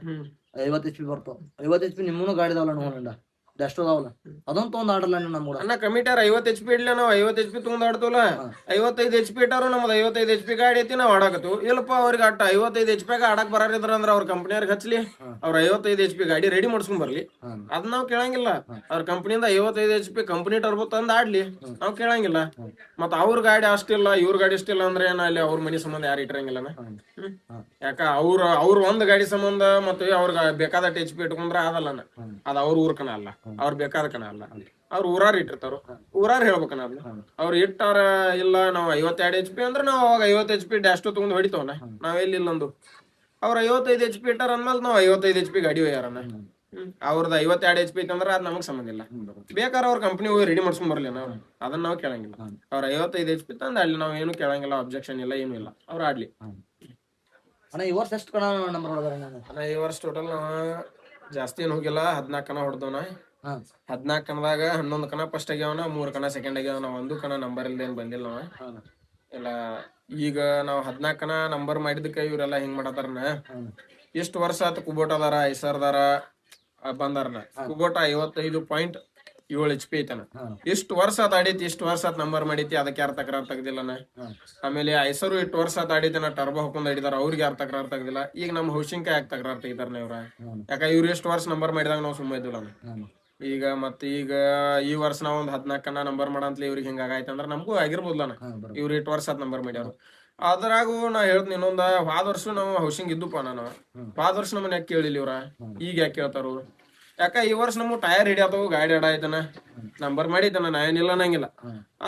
50 HP ಬರ್ತಾವ. 50 HP ನಿಮ್ಮನು ಗಾಡಿದಾವಲ್ಲ ನೋಡ ಡೆಸ್ಟ್ ಅದಾವಲ್ಲ, ಅದೊಂದ್ ತಗೊಂಡ್ ಆಡಲ್ಲ ನೀವು ನಮ್ಗ. ಅನ್ನ ಕಮಿಟಿಯರ್ 50 HP ಇಡ್ಲಿ, ನಾವು 50 HP ತಗೊಂಡ್ ಆಡ್ತವಲ್ಲ. 55 HP ಇಟ್ಟಾರು ನಮ್ದು 55 HP ಗಾಡಿ ಐತಿ, ನಾವ್ ಆಡಾಕತ್ತು. ಇಲ್ಲಪ್ಪ ಅವ್ರಿಗೆ ಅಟ್ಟ 55 HP ಆಡಕ್ ಬರಾರಿದ್ರ ಅಂದ್ರ ಅವ್ರ ಕಂಪ್ನಿಯವ್ರಿಗೆ ಹಚ್ಲಿ, ಅವ್ರ 55 HP ಗಾಡಿ ರೆಡಿ ಮಾಡ್ಸ್ಕೊಂಡ್ ಬರ್ಲಿ. ಅದ್ ನಾವ್ ಕೇಳಂಗಿಲ್ಲ. ಅವ್ರ ಕಂಪ್ನಿಯಿಂದ 55 HP ಕಂಪ್ನಿ ಟರ್ಬೋ ತಂದ್ ಆಡ್ಲಿ, ನಾವ್ ಕೇಳಂಗಿಲ್ಲ. ಮತ್ತ ಅವ್ರ ಗಾಡಿ ಅಷ್ಟಿಲ್ಲ ಇವ್ರ ಗಾಡಿ ಅಷ್ಟಿಲ್ಲ ಅಂದ್ರೆ ಏನ ಅಲ್ಲಿ ಅವ್ರ ಮನಿ ಸಂಬಂಧ ಯಾರು ಇಟ್ಟಿರಂಗಿಲ್ಲನ. ಯಾಕ ಅವ್ರ ಒಂದ್ ಗಾಡಿ ಸಂಬಂಧ ಮತ್ತೆ ಅವ್ರಿಗೆ ಬೇಕಾದಟ್ಟು HP ಇಟ್ಕೊಂಡ್ರ ಅದಲ್ಲ ಅದ ಅವ್ರ ಊರ್ ಕಣ ಅಲ್ಲ, ಅವ್ರ ಬೇಕಾದ ಕಣ ಅಲ್ಲ, ಅವ್ರ ಊರಾರ್ ಇಟ್ಟಿರ್ತಾರ, ಊರಾರ್ ಹೇಳ್ಬೇಕನ ಅದ್ನ. ಅವ್ರು ಇಟ್ಟಾರ ಇಲ್ಲ ನಾವ್ 52 HP ಅಂದ್ರೆ ನಾವ್ ಅವಾಗ 50 HP ಡ್ಯಾಶ್ ತಗೊಂಡ್ ಹೊಡಿತವನ, ನಾವ್ ಎಲ್ಲಿ ಇಲ್ಲೊಂದು. ಅವ್ರ 55 HP ಇಟ್ಟಾರ ಅಂದ್ಮೇಲೆ ನಾವ್ 55 HP ಗಾಡಿ ಒಯ್ಯಾರನ. ಅವ್ರದ್ದು 52 HP ಐತಂದ್ರ ಅದ್ ನಮಗ್ ಸಂಬಂಧ ಇಲ್ಲ. ಬೇಕಾದ್ರೆ ಅವ್ರ ಕಂಪ್ನಿ ಹೋಗಿ ರೆಡಿ ಮಾಡ್ಸ್ಕೊಂಡ್ ಬರ್ಲಿ ನಾವು, ಅದನ್ನ ನಾವು ಕೇಳಂಗಿಲ್ಲ. ಅವ್ರ 55 HP ತಂದ ಅಲ್ಲಿ ನಾವ್ ಏನು ಕೇಳಂಗಿಲ್ಲ, ಅಬ್ಜೆಕ್ಷನ್ ಇಲ್ಲ, ಏನು ಇಲ್ಲ, ಅವ್ರ ಆಡ್ಲಿ. ಅಣ್ಣ ಈ ವರ್ಷ ಎಷ್ಟು ಕಣ ನಂಬರ್ ಹೊಡೆದಾರ ಅಣ್ಣ ಈ ವರ್ಷ ಟೋಟಲ್ ನಾವ ಜಾಸ್ತಿ ಏನ್ ಹೋಗಿಲ್ಲ, 14 ಕಣ ಹೊಡೆದವನ. 14 ಕಣದಾಗ 11 ಕಣ ಫಸ್ಟ್ ಆಗ್ಯಾವನ, 3 ಕಣ ಸೆಕೆಂಡ್ ಆಗ್ಯಾವನ, 1 ಕಣ ನಂಬರ್ ಇಲ್ದೇನ್ ಬಂದಿಲ್ಲ ನಾವ ಇಲ್ಲ. ಈಗ ನಾವ್ 14 ಕಣ ನಂಬರ್ ಮಾಡಿದಕ್ಕೆ ಇವ್ರೆಲ್ಲಾ ಹಿಂಗ್ ಮಾಡತಾರನ, ಎಷ್ಟು ವರ್ಷ ಆತ ಕುಬೋಟ ಅದಾರ, ಐಸರ್ದಾರ ಬಂದಾರನ. ಕುಬೋಟ 55.7 HP ಐತನ. ಎಷ್ಟು ವರ್ಷ ಆತ ಆಡೈತಿ, ಎಷ್ಟು ವರ್ಷ ಆತ ನಂಬರ್ ಮಾಡೈತಿ, ಅದಕ್ಕೆ ಯಾರು ತಕರಾರ್ ತೆಗ್ದಿಲ್ಲನ. ಆಮೇಲೆ ಐಸರು ಇಷ್ಟು ವರ್ಷ ಆತ ಆಡೈತಿನ, ಟರ್ಬೋ ಹಾಕೊಂಡ್ ಆಡಿದಾರ, ಅವ್ರಿಗೆ ಯಾರು ತಕರಾರ್ ತೆಗ್ದಿಲ್ಲ. ಈಗ ನಮ್ ಹೌಸಿಂಗ್ ಯಾಕೆ ತಕರಾರ್ ತೆಗಿತಾರ ಇವ್ರ, ಯಾಕ ಇವ್ರು ಎಷ್ಟು ವರ್ಷ ನಂಬರ್ ಮಾಡಿದಾಗ ನಾವು ಸುಮ್ಮ ಇದ್ದಿಲ್ಲ. ಈಗ ಈಗ ಈ ವರ್ಷ ನಾವ್ ಒಂದ್ 14 ಕಣ ನಂಬರ್ ಮಾಡಂತ್ಲಿ ಇವ್ರಿಗೆ ಹಿಂಗ ಆಗಾಯ್ತಂದ್ರ ನಮಗೂ ಆಗಿರ್ಬೋದ್ಲನ. ಇವ್ರು 8 ವರ್ಷ ಆತ್ ನಂಬರ್ ಮಾಡ್ಯಾರ. ಅದ್ರಾಗು ನಾ ಹೇಳ್ತೀನಿ ಇನ್ನೊಂದ, ಹೋದ ವರ್ಷ ನಾವು ಹೌಸಿಂಗ್ ಇದ್ದುಪ್ಪ ನಾನು. ಹೋದ ವರ್ಷ ನಮ್ಮನ್ನ ಯಾಕೆ ಕೇಳಿಲ್ಲ ಇವ್ರ, ಈಗ ಯಾಕೆ ಕೇಳ್ತಾರ? ಯಾಕ ಈ ವರ್ಷ ನಮ್ಗೆ ಟೈರ್ ಹಿಡಿಯತ್ತವು, ಗಾಡಿ ಆಡಾಯ್ತಾನ, ನಂಬರ್ ಮಾಡಿದ್ದಾನ, ನಾ ಏನಿಲ್ಲ ಅನ್ನಂಗಿಲ್ಲ.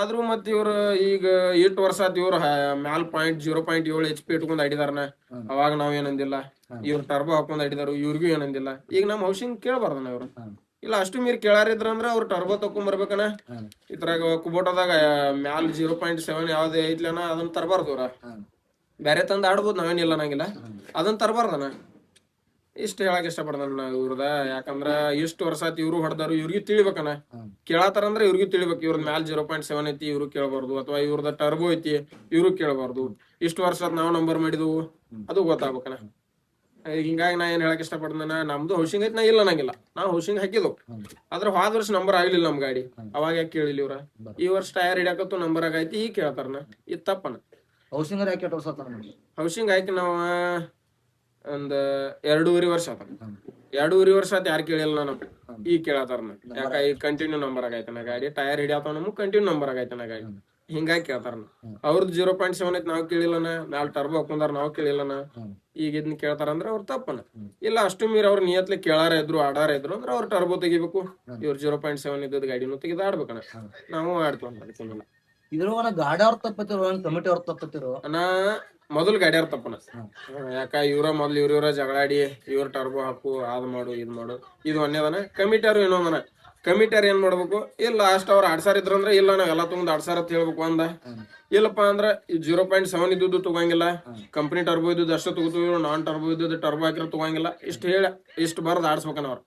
ಆದ್ರೂ ಮತ್ ಇವ್ರು ಈಗ 8 ವರ್ಷ ಆತ್ ಇವ್ರು ಮ್ಯಾಲ್ 0.7 HP ಇಟ್ಕೊಂಡ್ ಆಡಿದಾರನ. ಅವಾಗ ನಾವ್ ಏನಂದಿಲ್ಲ. ಇವ್ರು ಟರ್ಬೋ ಹಾಕೊಂಡ್ ಆಡಿದಾರು, ಇವ್ರಿಗೂ ಏನಂದಿಲ್ಲ. ಈಗ ನಮ್ ಹೌಸಿಂಗ್ ಕೇಳ್ಬಾರ್ದನ ಇವ್ರು. ಇಲ್ಲ ಅಷ್ಟು ಮೀರಿ ಕೇಳಾರಿದ್ರ ಅಂದ್ರ ಅವ್ರು ಟರ್ಬೋ ತಕೊಂಡ್ ಬರ್ಬೇಕನ. ಇದ್ರಾಗ ಕುಬೋಟದಾಗ ಮ್ಯಾಲ್ 0.7 ಯಾವ್ದೇ ಐತ್ಲನ ಅದನ್ನ ತರಬಾರ್ದು ಅವ್ರ. ಬ್ಯಾರೆ ತಂದ್ ಆಡ್ಬೋದು, ನಾವೇನಿಲ್ಲ ಅನ್ನಂಗಿಲ್ಲ, ಅದನ್ನ ತರಬಾರ್ದನ. ಇಷ್ಟ ಹೇಳಕ್ ಇಷ್ಟಪಡ್ತಾನ ಇವ್ರದ. ಯಾಕಂದ್ರ ಇಷ್ಟು ವರ್ಷ ಆತಿ ಇವ್ರು ಹೊಡೆದಾರು, ಇವ್ರಿಗೂ ತಿಳಿಬೇಕನ. ಕೇಳತಾರಂದ್ರ ಇವ್ರಿಗೂ ತಿಳಿಬೇಕು, ಇವ್ರದ್ ಮ್ಯಾಲ್ 0.7 ಐತಿ ಇವ್ರು ಕೇಳಬಾರ್ದು, ಅಥವಾ ಇವ್ರದ ಟರ್ಬೋ ಐತಿ ಇವ್ರು ಕೇಳಬಾರ್ದು. ಇಷ್ಟು ವರ್ಷ ನಾವ್ ನಂಬರ್ ಮಾಡಿದ್ವು ಅದು ಗೊತ್ತಾಗ್ಬೇಕನ. ಹಿಂಗಾಗಿ ನಾ ಏನ್ ಹೇಳಕ್ ಇಷ್ಟಪಡ್ತಾನ, ನಮ್ದು ಹೌಸಿಂಗ್ ಐತಿ, ನಾ ಇಲ್ಲ ಅನ್ನಂಗಿಲ್ಲ, ನಾವ್ ಹೌಸಿಂಗ್ ಹಾಕಿದ್ವು. ಆದ್ರ ಹೋದ ವರ್ಷ ನಂಬರ್ ಆಗ್ಲಿಲ್ಲ ನಮ್ ಗಾಡಿ, ಅವಾಗ ಯಾಕೆ ಕೇಳಿಲ್ಲ ಇವ್ರ. ಈ ವರ್ಷ ಟೈರ್ ಹಿಡಿಯಾಕತ್ತು ನಂಬರ್ ಆಗೈತಿ, ಈಗ ಕೇಳ್ತಾರನ, ಇದು ತಪ್ಪನ. ಹೌಸಿಂಗ್ ಯಾಕೆ ವರ್ಷ ಹೌಸಿಂಗ್ ಹಾಕಿ ನಾವ ಒಂದ್ 2.5 ವರ್ಷ ಆತ. 2.5 ವರ್ಷ ಆತ ಯಾರು ಕೇಳಿಲ್ಲ ನಮ್ಗೆ, ಈಗ ಕೇಳತಾರನ. ಯಾಕ ಈಗ ಕಂಟಿನ್ಯೂ ನಂಬರ್ ಆಗೈತನ ಗಾಡಿ, ಟೈರ್ ಹಿಡಿಯತಾವ ನಮಗ್ ಕಂಟಿನ್ಯೂ ನಂಬರ್ ಆಗೈತನ ಗಾಡಿ, ಹಿಂಗಾಗಿ ಕೇಳ್ತಾರನ. ಅವ್ರದ್ದು 0.7 ಐತಿ ನಾವ್ ಕೇಳಿಲ್ಲನ, ಮ್ಯಾಲ್ ಟರ್ಬೋ ಹಾಕೊಂಡಾರ ನಾವ್ ಕೇಳಿಲ್ಲನ, ಈಗ ಇದನ್ನ ಕೇಳ್ತಾರಂದ್ರ ಅವ್ರ ತಪ್ಪನ. ಇಲ್ಲ ಅಷ್ಟು ಮೀರಿ ಅವ್ರ ನಿಯತ್ಲಿ ಕೇಳಾರ ಇದ್ರು ಆಡಾರ ಇದ್ರು ಅಂದ್ರ ಅವ್ರ ಟರ್ಬೋ ತೆಗಿಬೇಕು, ಇವ್ರ 0.7 ಇದ್ದದ ಗಾಡಿನೂ ತೆಗೆದು ಆಡ್ಬೇಕನ. ನಾವು ಆಡ್ತೀವಿ. ಇದ್ರೊಳಗ ಗಾಡಿ ಅವ್ರ ತಪ್ಪತ್ತಿರೋ ಕಮಿಟಿ ಅವ್ರ ತಪ್ಪತ್ತಿರೋ ಅಣ್ಣ, ಮೊದಲ್ ಗಾಡಿಯವ್ರ ತಪ್ಪನ. ಯಾಕ ಇವ್ರ ಮೊದ್ಲು ಇವ್ರ ಜಗಳಾಡಿ ಇವ್ರ ಟರ್ಬೋ ಹಾಕು, ಅದ್ ಮಾಡು ಇದ್ ಮಾಡು, ಇದು ಒಂದೇದನ. ಕಮಿಟಿಯವ್ರು ಇನ್ನೊಂದನ, ಕಮಿಟಿಯವ್ರು ಏನ್ ಮಾಡ್ಬೇಕು, ಇಲ್ಲ ಅಷ್ಟ ಅವ್ರ ಆಡ್ಸಾರ ಇದ್ರಂದ್ರ ಇಲ್ಲ ನಾವೆಲ್ಲ ತಗೊಂಡ್ ಆಡ್ಸಾರ ಅಂತ ಹೇಳ್ಬೇಕು. ಒಂದ ಇಲ್ಲಪ್ಪ ಅಂದ್ರ 0.7 ಇದ್ದು ತಗೋಂಗಿಲ್ಲ, ಕಂಪ್ನಿ ಟರ್ಬೋ ಇದ್ದು ಅಷ್ಟು ತಗೋತೀವಿ, ನಾನ್ ಟರ್ಬೋ ಇದ್ದು ಟರ್ಬೋ ಹಾಕಿರೋ ತಗೋಂಗಿಲ್ಲ, ಇಷ್ಟ ಹೇಳ ಇಷ್ಟು ಬರ್ದ್ ಆಡ್ಸ್ಬೇಕನ ಅವ್ರ.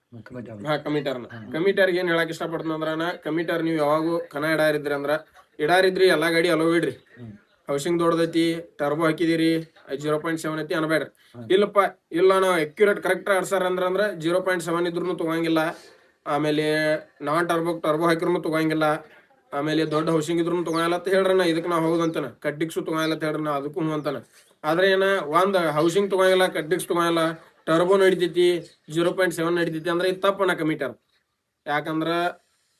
ಕಮಿಟಿಯರ್ನ. ಕಮಿಟಿಯರ್ಗೆ ಏನ್ ಹೇಳಕ್ ಇಷ್ಟಪಡ್ತಂದ್ರ, ಕಮಿಟಿಯರ್ ನೀವು ಯಾವಾಗೂ ಕನ ಇಡಾರಿದ್ರಿ ಅಂದ್ರ ಇಡಾರಿದ್ರಿ ಎಲ್ಲಾ ಗಾಡಿ ಅಲೋ ಇಡ್ರಿ. ಹೌಸಿಂಗ್ ದೊಡ್ಡದೈತಿ, ಟರ್ಬೋ ಹಾಕಿದಿರಿ, 0.7 ಐತಿ ಅನ್ಬೇಡ್ರಿ. ಇಲ್ಲಪ್ಪ ಇಲ್ಲ ನಾವ್ ಅಕ್ಯುರೇಟ್ ಕರೆಕ್ಟ್ ಆಡ್ಸಾರ ಅಂದ್ರ 0.7 ಇದ್ರು ತಗೋಂಗಿಲ್ಲ, ಆಮೇಲೆ ನಾನ್ ಟರ್ಬೋ ಹಾಕಿದ್ರು ತಗೋಂಗಿಲ್ಲ, ಆಮೇಲೆ ದೊಡ್ಡ ಹೌಸಿಂಗ್ ಇದ್ರು ತಗೋಂಗಿಲ್ಲ ಅಂತ ಹೇಳ್ರನ. ಇದಕ್ ನಾವ್ ಹೌದಂತಾನ. ಕಡ್ಡಿಕ್ಸು ತಗೋಂಗಿಲ್ಲ ಅಂತ ಹೇಳ್ರಿ, ಅದಕ್ಕೂ ಅಂತಾನ. ಆದ್ರೆ ಏನ ಒಂದ್ ಹೌಸಿಂಗ್ ತಗೋಂಗಿಲ್ಲ, ಕಡ್ಡಿಕ್ಸ್ ತಗೋಂಗಿಲ್ಲ, ಟರ್ಬೋ ನಡಿತೈತಿ, 0.7 ನಡಿತೈತಿ ಅಂದ್ರೆ ಇದು ತಪ್ಪನ ಕಮಿಟಿಯರ್. ಯಾಕಂದ್ರ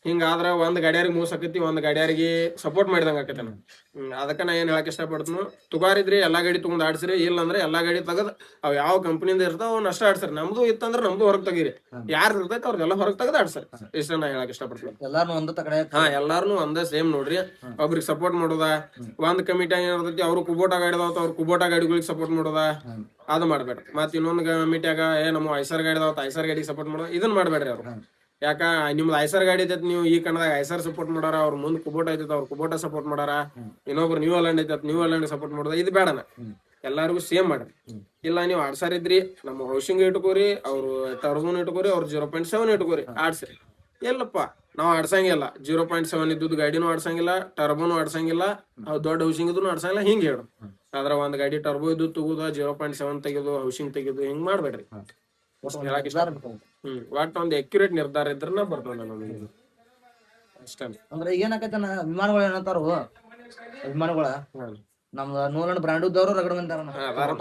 ಹಿಂಗಾದ್ರ ಒಂದ್ ಗಾಡಿಯಾರಿಗೆ ಮೋಸ ಆಕೈತಿ, ಒಂದ್ ಗಾಡಿಯಾರಿಗೆ ಸಪೋರ್ಟ್ ಮಾಡಿದಂಗ ಆಕೈತನ. ಅದಕ್ಕ ನಾ ಏನ್ ಹೇಳಕ್ ಇಷ್ಟಪಡ್ತನು, ತುಗಾರಿದ್ರಿ ಎಲ್ಲಾ ಗಾಡಿ ತಗೊಂಡ್ ಆಡ್ಸ್ರಿ, ಇಲ್ಲ ಅಂದ್ರೆ ಎಲ್ಲಾ ಗಾಡಿ ತಗದ್ ಅವ್ ಯಾವ ಕಂಪನಿಯಿಂದ ಇರ್ತಾವ ಅವ್ನ ಅಷ್ಟ ಆಡ್ಸ್ರಿ. ನಮ್ದು ಇತ್ತಂದ್ರ ನಮ್ದು ಹೊರಗ್ ತೆಗೀರಿ, ಯಾರು ಇರ್ತೈತಿ ಅವ್ರದೆಲ್ಲ ಹೊರಗ್ ತೆಗದ್ ಆಡ್ಸ್ರಿ. ಇಷ್ಟ ನಾ ಹೇಳಕ್ ಇಷ್ಟಪಡ್ತೀನಿ. ಎಲ್ಲಾರ್ನು ಒಂದ ತಗಡೆ ಎಲ್ಲಾರ್ನು ಒಂದ ಸೇಮ್ ನೋಡ್ರಿ. ಒಬ್ರಿಗೆ ಸಪೋರ್ಟ್ ಮಾಡೋದ, ಒಂದ್ ಕಮಿಟಿ ಏನಿರ್ತೈತಿ ಅವ್ರು ಕುಬೋಟ ಗಾಡಿದಾವತ್ ಅವ್ರ ಕುಬೋಟ ಗಾಡಿಗಳಿಗೆ ಸಪೋರ್ಟ್ ಮಾಡೋದ, ಅದು ಮಾಡ್ಬೇಡ್ರಿ. ಮತ್ ಇನ್ನೊಂದ್ ಕಮಿಟಿಯಾಗ ನಮ್ಮ ಐಸರ್ ಗಾಡಿದಾವತ್ ಐಸರ್ ಗಾಡಿಗೆ ಸಪೋರ್ಟ್ ಮಾಡೋದ, ಇದನ್ ಮಾಡ್ಬೇಡ್ರಿ ಅವ್ರು. ಯಾಕ ನಿಮ್ದು ಐಸರ್ ಗಾಡಿ ಐತೈತಿ, ನೀವು ಈ ಕಣದಾಗ ಐಸರ್ ಸಪೋರ್ಟ್ ಮಾಡಾರ, ಅವ್ರ ಮುಂದ್ ಕುಬೋಟ ಐತೈತಿ ಅವ್ರ ಕುಬೋಟ ಸಪೋರ್ಟ್ ಮಾಡಾರ, ಇನ್ನೊಬ್ರು ನ್ಯೂ ಅಲ್ಯಾಂಡ್ ಐತೈತಿ ನ್ಯೂ ಅಲ್ಯಾಂಡ್ ಸಪೋರ್ಟ್ ಮಾಡೋದ, ಇದು ಬೇಡನ. ಎಲ್ಲಾರ್ಗು ಸೇಮ್ ಮಾಡ್ರಿ. ಇಲ್ಲ ನೀವು ಆಡ್ಸಾರ ಇದ್ರಿ, ನಮ್ಮ ಹೌಸಿಂಗ್ ಇಟ್ಕೋರಿ, ಅವ್ರು ಟರ್ಬೋನ್ ಇಟ್ಕೋರಿ, ಅವ್ರ 0.7 ಇಟ್ಕೋರಿ, ಆಡ್ಸ್ರಿ. ಎಲ್ಲಪ್ಪ ನಾವ್ ಆಡ್ಸಂಗಿಲ್ಲ, 0.7 ಇದ್ದುದ್ ಗಾಡಿನೂ ಆಡ್ಸಂಗಿಲ್ಲ, ಟರ್ಬೋನು ಆಡ್ಸಂಗಿಲ್ಲ, ಅವ್ ದೊಡ್ಡ ಹೌಸಿಂಗ್ ಇದ್ರು ಆಡ್ಸಂಗಿಲ್ಲ, ಹಿಂಗ್ ಹೇಳು. ಅದ್ರ ಒಂದ್ ಗಾಡಿ ಟರ್ಬೋ ಇದ್ದು ತಗೋದ, 0.7 ತೆಗೆದು ಹೌಸಿಂಗ್ ತೆಗೆದು ಹಿಂಗ್ ಮಾಡ್ಬೇಡ್ರಿ. ಒಟ್ ಒಂದ್ ಅಕ್ಯುರೇಟ್ ನಿರ್ಧಾರ ಇದ್ರ ಬರ್ತದ ನಮಗೆ ಅಷ್ಟ. ಅಂದ್ರೆ ಈಗ ಏನಾಕೈತನ, ವಿಮಾನಗಳು ಏನಂತಾರು, ವಿಮಾನಗಳ ನಮ್ದ ನೂಲಂಡ್ ಬ್ರಾಂಡ್ ಇದ್ದವ್ರು ರಗಡ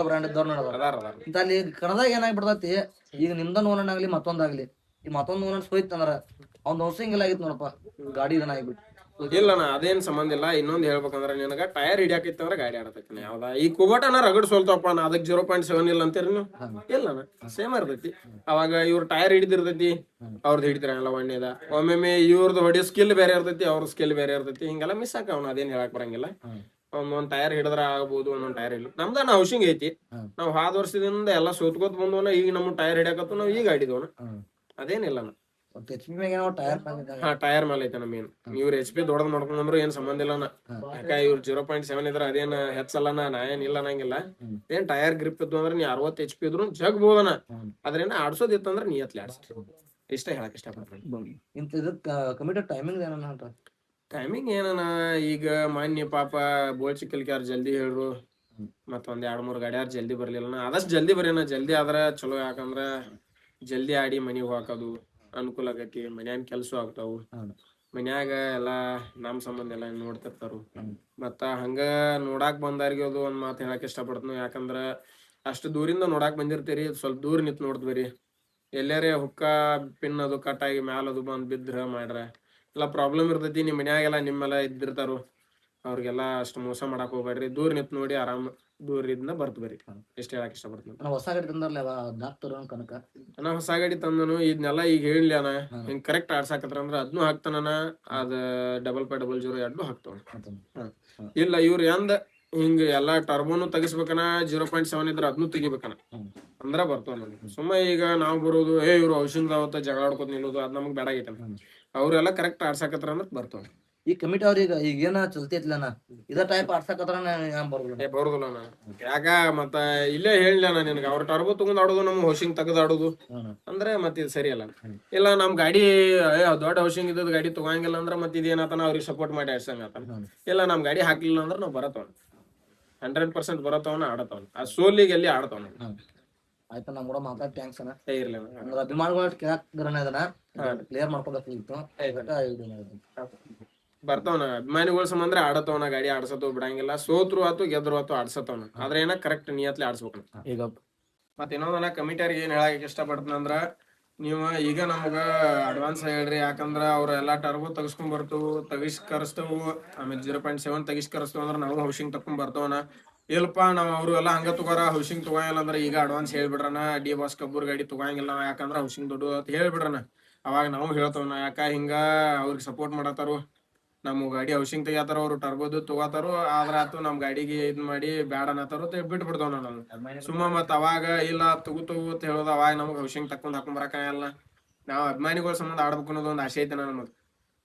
ಬ್ರಾಂಡ್ ಇದ್ದವ್ರು ಇಂತ ಅಲ್ಲಿ ಕನ್ನಡದಾಗ ಏನಾಗ್ಬಿಡ್ತೈತಿ, ಈಗ ನಿಮ್ದ ನೂಲಂಡ್ ಆಗ್ಲಿ ಮತ್ತೊಂದಾಗ್ಲಿ, ಈ ಮತ್ತೊಂದ್ ನೂಲಂಡ್ ಹೋಯ್ತಂದ್ರ ಅವ್ನ ಹೌಸಿಂಗ್ ಇಲ್ಲ ಆಗಿತ್ ನೋಡಪ್ಪ, ಗಾಡಿ ಇದನ್ನ ಆಗ್ಬಿಟ್ಟು ಇಲ್ಲಣ್ಣ ಅದೇನ್ ಸಂಬಂಧ ಇಲ್ಲ. ಇನ್ನೊಂದ್ ಹೇಳ್ಬೇಕಂದ್ರ ನಿನಗ ಟೈರ್ ಹಿಡಿಯಾಕೈತಂದ್ರ ಗಾಡಿ ಆಡತೈತಿ ಯಾವ್ದ ಈ ಕುಬಟನ ರಗಡ್ ಸೋಲ್ತಪ್ಪ ನಾ ಅದಕ್ಕೆ 0.7 ಇಲ್ಲ ಅಂತೀರಿ ನೀವು? ಇಲ್ಲಣ್ಣ ಸೇಮ್ ಇರ್ತೈತಿ. ಅವಾಗ ಇವ್ರ ಟೈರ್ ಹಿಡಿದಿರ್ತೈತಿ, ಅವ್ರದ್ದು ಹಿಡಿತಿರಂಗಿಲ್ಲ ಒಣ್ಣೆದ. ಒಮ್ಮೊಮ್ಮೆ ಇವ್ರದ್ದು ಹೊಡಿಯೋ ಸ್ಕಿಲ್ ಬೇರೆ ಇರ್ತೈತಿ, ಅವ್ರ ಸ್ಕಿಲ್ ಬೇರೆ ಇರ್ತೈತಿ. ಹಿಂಗೆಲ್ಲ ಮಿಸ್ ಆಕವನ, ಅದೇನ್ ಹೇಳಕ್ ಬರಂಗಿಲ್ಲ. ಒಂದೊಂದ್ ಟೈರ್ ಹಿಡಿದ್ರ ಆಗ್ಬೋದು, ಒಂದೊಂದ್ ಟೈರ್ ಇಲ್ಲ. ನಮ್ದ ಹೌಸಿಂಗ್ ಐತಿ, ನಾವ್ ಹಾದ್ ವರ್ಷದಿಂದ ಎಲ್ಲಾ ಸೋತ್ಕೋತ್ ಬಂದವನ. ಈಗ ನಮ್ ಟೈರ್ ಹಿಡಿಯಾಕತ್ತು ನಾವ್ ಈಗ ಆಡಿದವನ, ಅದೇನಿಲ್ಲ. ಹಾ ಟೈರ್ ಮೇಲೆ ಐತೆ ಮೇನ್. ಇವ್ರ HP ದೊಡ್ಡದ್ ಮಾಡ್ಕೊಂಡ್ರು ಏನ್ ಸಂಬಂಧ ಇಲ್ಲನ. ಯಾಕ ಇವ್ರ 0.7 ಇದ್ರ ಅದೇನ್ ಹೆಚ್ಚಲ್ಲನ, ನಾ ಏನ್ ಇಲ್ಲ ಅನ್ನಂಗಿಲ್ಲ. ಏನ್ ಟೈರ್ ಗ್ರಿಪ್ ಇದ್ದು ಅಂದ್ರೆ ನೀ 60 HP ಇದ್ರು ಜಗ್ಬೋದನ. ಅದ್ರೇನ ಆಡ್ಸೋದಿತ್ತಂದ್ರ ನೀ ಎತ್ಲಿ ಆಡ್ಸ್ತಿ. ಇಷ್ಟ ಹೇಳಕ್ ಇಷ್ಟಪಡ್ತೀನಿ. ಟೈಮಿಂಗ್ ಏನನ, ಈಗ ಮಾನ್ಯ ಪಾಪ ಬೋಳ್ಚಿಕ್ಕಲ್ಕಿ ಯಾರು ಜಲ್ದಿ ಹೇಳ್ರು, ಮತ್ತೊಂದ್ 2-3 ಗಾಡಿಯಾರು ಜಲ್ದಿ ಬರ್ಲಿಲ್ಲ. ಆದಷ್ಟು ಜಲ್ದಿ ಬರ್ಯಾನ, ಜಲ್ದಿ ಆದ್ರ ಚಲೋ. ಯಾಕಂದ್ರ ಜಲ್ದಿ ಆಡಿ ಮನಿಗ್ ಹೋಗಾಕದು ಅನುಕೂಲ ಆಗೈತಿ. ಮನ್ಯಾನ ಕೆಲ್ಸ ಆಗ್ತಾವು, ಮನ್ಯಾಗ ಎಲ್ಲಾ ನಮ್ ಸಂಬಂಧ ಎಲ್ಲಾ ನೋಡ್ತಿರ್ತಾರು. ಮತ್ತ ಹಂಗ ನೋಡಾಕ್ ಬಂದಾರಿಗೆ ಅದು ಒಂದ್ ಮಾತು ಹೇಳಕ್ ಇಷ್ಟಪಡ್ತೀನಿ. ಯಾಕಂದ್ರ ಅಷ್ಟು ದೂರಿಂದ ನೋಡಾಕ್ ಬಂದಿರ್ತೀರಿ, ಸ್ವಲ್ಪ ದೂರ ನಿಂತ್ ನೋಡ್ದ್ಬರಿ. ಎಲ್ಲಾರೇ ಹುಕ್ಕ ಪಿನ್ ಅದು ಕಟ್ ಆಗಿ ಮ್ಯಾಲ ಅದು ಬಂದ್ ಬಿದ್ರ ಮಾಡ್ರ ಎಲ್ಲಾ ಪ್ರಾಬ್ಲಮ್ ಇರ್ತೈತಿ. ನಿಮ್ ಮನ್ಯಾಗೆಲ್ಲ ನಿಮ್ಮೆಲ್ಲ ಇದ್ದಿರ್ತಾರು, ಅವ್ರಿಗೆಲ್ಲ ಅಷ್ಟು ಮೋಸ ಮಾಡಾಕ್ ಹೋಗ್ಬೇಡ್ರಿ. ದೂರ ನಿಂತ್ ನೋಡಿ ಆರಾಮ್ ದೂರದಿಂದ ಬರ್ತ್ ಬರಿ. ಇಷ್ಟ ಹೇಳಕ್ ಇಷ್ಟಪಡ್ತೀನಿ. ಹೊಸ ಗಾಡಿ ತಂದರ್ಲ ಕನಕ ನಾ ಹೊಸ ಗಾಡಿ ತಂದನು, ಇದನ್ನೆಲ್ಲ ಈಗ ಹೇಳಿ ಅಣ್ಣ ಹಿಂಗ್ ಕರೆಕ್ಟ್ ಆಡ್ಸಾಕತ್ರ ಅಂದ್ರ ಅದ್ನು ಹಾಕ್ತಾನ. ಅದ 5500 2 ಹಾಕ್ತಾವ. ಇಲ್ಲ ಇವ್ರ ಎಂದ ಹಿಂಗ ಎಲ್ಲಾ ಟರ್ಬೋನು ತೆಗಿಸ್ಬೇಕನ, 0.7 ಇದ್ರ ಅದ್ನು ತೆಗಿಬೇಕನ ಅಂದ್ರ ಬರ್ತಾವ ನಮ್ಗೆ. ಸುಮ್ಮ ಈಗ ನಾವ್ ಬರೋದು ಇವ್ರು ಔಷಧ ಅವತ್ತ ಜಗಳ ಆಡ್ಕೋತ ನಿಲ್ಲೋದು, ಅದ್ ನಮಗ್ ಬೇಡ ಆಗೈತೆ. ಅವ್ರೆಲ್ಲ ಕರೆಕ್ಟ್ ಆಡ್ಸಾಕತ್ರ ಅಂದ್ರ ಬರ್ತಾವ. ಈ ಕಮಿಟಿ ಅವ್ರಿಗೆ ಈಗೇನ ಚಲ್ತಿ ಐತ್ಲನ ಇದ ಟೈಪ್ ಆಡ್ಸಕತ್ರ ಬರುದಿಲ್ಲ ಅಣ್ಣ. ಯಾಕ ಮತ್ತ ಇಲ್ಲೇ ಹೇಳಿಲ್ಲ ನಾ ನಿನ್ಗ, ಅವ್ರ ಟರ್ಬೋ ತಗೊಂಡ್ ಆಡೋದು, ನಮ್ ಹೌಸಿಂಗ್ ತೆಗದ್ ಆಡೋದು ಅಂದ್ರೆ ಮತ್ ಇದು ಸರಿ ಅಲ್ಲ. ಇಲ್ಲ ನಮ್ ಗಾಡಿ ದೊಡ್ಡ ಹೌಸಿಂಗ್ ಇದ್ದದ್ ಗಾಡಿ ತಗೋಂಗಿಲ್ಲ ಅಂದ್ರ ಮತ್ ಇದೇನತನ ಅವ್ರಿಗೆ ಸಪೋರ್ಟ್ ಮಾಡಿ ಆಡ್ಸಂಗ ಆತನ. ಇಲ್ಲ ನಮ್ ಗಾಡಿ ಹಾಕ್ಲಿಲ್ಲ ಅಂದ್ರ ನಾವ್ ಬರತ್ತವನ 100% ಬರತ್ತವನ, ಆಡತ್ತವನ. ಆ ಸೋಲಿಗೆ ಎಲ್ಲಿ ಆಡತ್ತವನ. ಆಯ್ತಾ, ನಮ್ ಕೂಡ ಮಾತಾಡ್ ಥ್ಯಾಂಕ್ಸ್ ಅಣ್ಣ. ಇರ್ಲಿ ಅಭಿಮಾನಿಗಳು ಕೇಳಕ್ ಕ್ಲಿಯರ್ ಮಾಡ್ಕೋಬೇಕಿತ್ತು. ಬರ್ತಾವನ ಅಭಿಮಾನಿಗಳ ಸಂಬಂಧ ಆಡತ್ತವನ, ಗಾಡಿ ಆಡ್ಸತ್ತವ ಬಿಡಂಗಿಲ್ಲ. ಸೋತ್ರು ಆತು ಗೆದ್ರು ಆತು ಆಡ್ಸತ್ತವನ. ಆದ್ರೆ ಏನ ಕರೆಕ್ಟ್ ನಿಯತ್ಲಿ ಆಡ್ಸ್ಬೇಕು. ಈಗ ಮತ್ ಇನ್ನೊಂದನ ಕಮಿಟಿಯವ್ರಿಗೆ ಏನ್ ಹೇಳಕ್ ಇಷ್ಟಪಡ್ತೀನಿ ಅಂದ್ರ, ನೀವ ಈಗ ನಮಗ ಅಡ್ವಾನ್ಸ್ ಹೇಳ್ರಿ. ಯಾಕಂದ್ರ ಅವ್ರ ಎಲ್ಲಾ ಟರ್ಬೋ ತೆಗಿಸ್ಕೊಂಡ್ ಬರ್ತವು, ತೆಗಿಸ್ಕರಿಸ್ತವು. ಆಮೇಲೆ 0.7 ತೆಗಿಸ್ಕರಿಸ್ತವ ಅಂದ್ರ ನಾವು ಹೌಸಿಂಗ್ ತಕೊಂಡ್ ಬರ್ತವನ. ಇಲ್ಪ ನಾವ್ ಅವ್ರು ಎಲ್ಲಾ ಹಂಗ ತಗೋರ, ಹೌಸಿಂಗ್ ತಗೋಂಗಿಲ್ಲ ಅಂದ್ರ ಈಗ ಅಡ್ವಾನ್ಸ್ ಹೇಳ್ಬಿಡ್ರನ. ಡಿ ಬಾಸ್ ಕಬ್ಬೂರ್ ಗಾಡಿ ತಗೋಂಗಿಲ್ಲ ನಾವ್, ಯಾಕಂದ್ರ ಹೌಸಿಂಗ್ ದೊಡ್ಡ ಅಂತ ಹೇಳ್ಬಿಡ್ರನ. ಅವಾಗ ನಾವು ಹೇಳ್ತವನ, ಯಾಕ ಹಿಂಗ ಅವ್ರಿಗೆ ಸಪೋರ್ಟ್ ಮಾಡತ್ತಾರು. ನಮ್ ಗಾಡಿ ಹೌಸಿಂಗ್ ತೆಗಿತಾರ, ಅವ್ರು ಟರ್ಬೋದು ತಗೋತಾರು. ಆದ್ರ ಆತು ನಮ್ ಗಾಡಿಗೆ ಇದ್ ಮಾಡಿ ಬ್ಯಾಡ ಅನ್ನತಾರು, ಬಿಟ್ಟು ಬಿಡ್ತಾವ ನಾವು. ಸುಮ್ಮ ಮತ್ ಅವಾಗ ಇಲ್ಲ ತಗೋತವು ಅಂತ ಹೇಳೋದು, ಅವಾಗ ನಮಗ್ ಹೌಸಿಂಗ್ ತಕೊಂಡ್ ಹಾಕೊಂಡ್ ಬರಕಾಗಲ್ಲ. ನಾವ್ ಅಭಿಮಾನಿಗಳ ಸಂಬಂಧ ಆಡ್ಬೇಕು ಅನ್ನೋದು ಒಂದ್ ಆಸೆ ಐತೆ ನಮಗ್.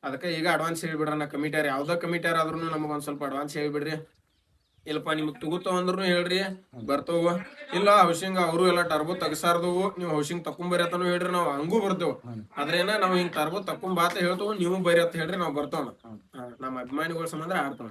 ಅದಕ್ಕೆ ಈಗ ಅಡ್ವಾನ್ಸ್ ಹೇಳ್ಬಿಡ್ರ. ಕಮಿಟಿಯರ್ ಯಾವ್ದೋ ಕಮಿಟಿಯರ್ ಆದ್ರೂ ನಮಗ್ ಒಂದ್ ಸ್ವಲ್ಪ ಅಡ್ವಾನ್ಸ್ ಹೇಳ್ಬಿಡ್ರಿ. ಇಲ್ಲಪ್ಪ ನಿಮ್ಗ್ ತಗೋತಾವ ಅಂದ್ರೂ ಹೇಳ್ರಿ, ಬರ್ತವ. ಇಲ್ಲ ಹೌಸಿಂಗ್ ಅವ್ರು ಎಲ್ಲಾ ಟರ್ಬೋ ತೆಗಸಾರ್ದವು, ನೀವು ಹೌಸಿಂಗ್ ತಕೊಂಬರಿ ಅಂತಾನು ಹೇಳ್ರಿ, ನಾವ್ ಹಂಗೂ ಬರ್ತೇವ್. ಆದ್ರೇನ ನಾವ್ ಹಿಂಗ್ ಟರ್ಬೋ ತಕೊಂಬಾತ ಹೇಳ್ತೇವ್, ನೀವು ಬರಿ ಅಂತ ಹೇಳ್ರಿ, ನಾವ್ ಬರ್ತವ. ನಮ್ಮ ಅಭಿಮಾನಿಗಳ ಸಂಬಂಧ ಆಡ್ತಾವ.